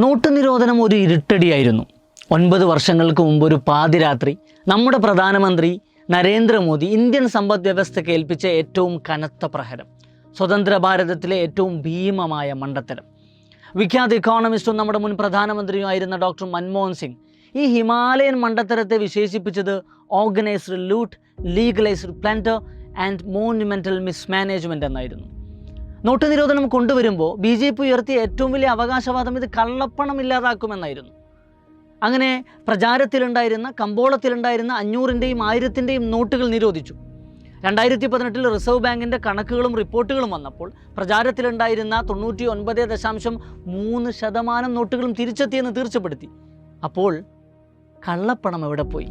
Not നിരോധനം ഒരു ഇരുട്ടടിയായിരുന്നു. 9 വർഷങ്ങൾക്ക് മുമ്പ് ഒരു പാതിരാത്രി നമ്മുടെ പ്രധാനമന്ത്രി നരേന്ദ്രമോദി ഇന്ത്യൻ സമ്പദ് വ്യവസ്ഥയ്ക്ക് ഏൽപ്പിച്ച ഏറ്റവും കനത്ത പ്രഹരം, സ്വതന്ത്ര ഭാരതത്തിലെ ഏറ്റവും ഭീമമായ മണ്ടത്തരം. വിഖ്യാത ഇക്കോണമിസ്റ്റും നമ്മുടെ മുൻ പ്രധാനമന്ത്രിയുമായിരുന്ന ഡോക്ടർ മൻമോഹൻ സിംഗ് ഈ ഹിമാലയൻ മണ്ടത്തരത്തെ വിശേഷിപ്പിച്ചത് organised loot, legalised plunder and monumental mismanagement എന്നായിരുന്നു. നോട്ട് നിരോധനം കൊണ്ടുവരുമ്പോൾ BJP ഉയർത്തിയ ഏറ്റവും വലിയ അവകാശവാദം ഇത് കള്ളപ്പണം ഇല്ലാതാക്കുമെന്നായിരുന്നു. അങ്ങനെ പ്രചാരത്തിലുണ്ടായിരുന്ന, കമ്പോളത്തിലുണ്ടായിരുന്ന 500-ൻ്റെയും 1000-ൻ്റെയും നോട്ടുകൾ നിരോധിച്ചു. 2018 റിസർവ് ബാങ്കിൻ്റെ കണക്കുകളും റിപ്പോർട്ടുകളും വന്നപ്പോൾ പ്രചാരത്തിലുണ്ടായിരുന്ന 99.3% നോട്ടുകളും തിരിച്ചെത്തിയെന്ന് തീർച്ചപ്പെടുത്തി. അപ്പോൾ കള്ളപ്പണം എവിടെ പോയി?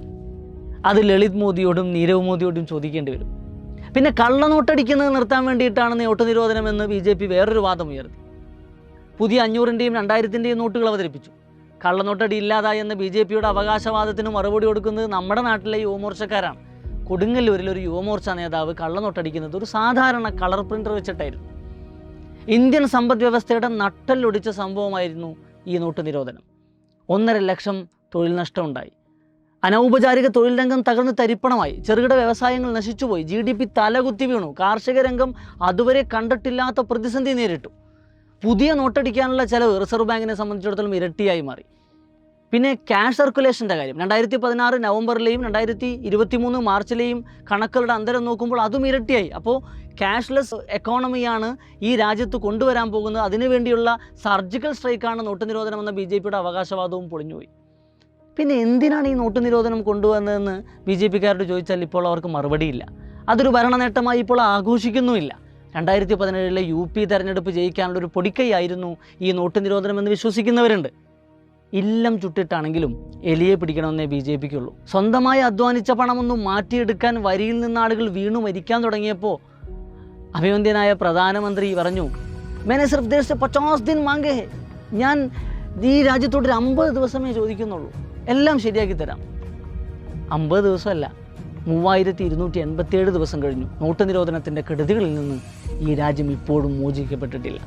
അത് ലളിത് മോദിയോടും നീരവ് മോദിയോടും ചോദിക്കേണ്ടി വരും. പിന്നെ കള്ളനോട്ടടിക്കുന്നത് നിർത്താൻ വേണ്ടിയിട്ടാണ് നോട്ട് നിരോധനമെന്ന് BJP വേറൊരു വാദം ഉയർത്തി. പുതിയ 500-ൻ്റെയും 2000-ൻ്റെയും നോട്ടുകൾ അവതരിപ്പിച്ചു. കള്ളനോട്ടടി ഇല്ലാതായി എന്ന BJPയുടെ അവകാശവാദത്തിന് മറുപടി കൊടുക്കുന്നത് നമ്മുടെ നാട്ടിലെ യുവമോർച്ചക്കാരാണ്. കൊടുങ്ങല്ലൂരിൽ ഒരു യുവമോർച്ച നേതാവ് കള്ളനോട്ടടിക്കുന്നത് ഒരു സാധാരണ കളർ പ്രിൻ്റർ വെച്ചിട്ടായിരുന്നു. ഇന്ത്യൻ സമ്പദ് വ്യവസ്ഥയുടെ നട്ടലൊടിച്ച സംഭവമായിരുന്നു ഈ നോട്ട് നിരോധനം. 1.5 ലക്ഷം തൊഴിൽ നഷ്ടമുണ്ടായി. അനൗപചാരിക തൊഴിൽ രംഗം തകർന്ന് തരിപ്പണമായി. ചെറുകിട വ്യവസായങ്ങൾ നശിച്ചുപോയി. GDP തലകുത്തി വീണു. കാർഷിക രംഗം അതുവരെ കണ്ടിട്ടില്ലാത്ത പ്രതിസന്ധി നേരിട്ടു. പുതിയ നോട്ടടിക്കാനുള്ള ചെലവ് റിസർവ് ബാങ്കിനെ സംബന്ധിച്ചിടത്തോളം ഇരട്ടിയായി മാറി. പിന്നെ ക്യാഷ് സർക്കുലേഷൻ്റെ കാര്യം 2016 നവംബറിലെയും 2023 മാർച്ചിലെയും കണക്കുകളുടെ അന്തരം നോക്കുമ്പോൾ അതും ഇരട്ടിയായി. അപ്പോൾ ക്യാഷ്ലെസ് എക്കോണമിയാണ് ഈ രാജ്യത്ത് കൊണ്ടുവരാൻ പോകുന്നത്. അതിനുവേണ്ടിയുള്ള സർജിക്കൽ സ്ട്രൈക്കാണ് നോട്ട് നിരോധനം എന്ന BJPയുടെ അവകാശവാദവും പൊളിഞ്ഞുപോയി. പിന്നെ എന്തിനാണ് ഈ നോട്ട് നിരോധനം കൊണ്ടുവന്നതെന്ന് BJPക്കാരോട് ചോദിച്ചാൽ ഇപ്പോൾ അവർക്ക് മറുപടിയില്ല. അതൊരു ഭരണ നേട്ടമായി ഇപ്പോൾ ആഘോഷിക്കുന്നുമില്ല. 2017 UP തെരഞ്ഞെടുപ്പ് ജയിക്കാനുള്ളൊരു പൊടിക്കൈയായിരുന്നു ഈ നോട്ട് നിരോധനമെന്ന് വിശ്വസിക്കുന്നവരുണ്ട്. ഇല്ലം ചുട്ടിട്ടാണെങ്കിലും എലിയെ പിടിക്കണമെന്നേ BJPക്കുള്ളൂ. സ്വന്തമായി അധ്വാനിച്ച പണമൊന്നും മാറ്റിയെടുക്കാൻ വരിയിൽ നിന്ന് ആളുകൾ വീണു മരിക്കാൻ തുടങ്ങിയപ്പോൾ അഭിവന്ദ്യനായ പ്രധാനമന്ത്രി പറഞ്ഞു, മേനെ സിർഫ് ദേശ് സെ 50 ദിൻ മാംഗേ ഹെ, ഞാൻ ഈ രാജ്യത്തോട് 50 ദിവസമേ ചോദിക്കുന്നുള്ളൂ, എല്ലാം ശരിയാക്കി തരാം. 50 ദിവസമല്ല, 3287 ദിവസം കഴിഞ്ഞു. നോട്ട് നിരോധനത്തിൻ്റെ കെടുതികളിൽ നിന്ന് ഈ രാജ്യം ഇപ്പോഴും മോചിക്കപ്പെട്ടിട്ടില്ല.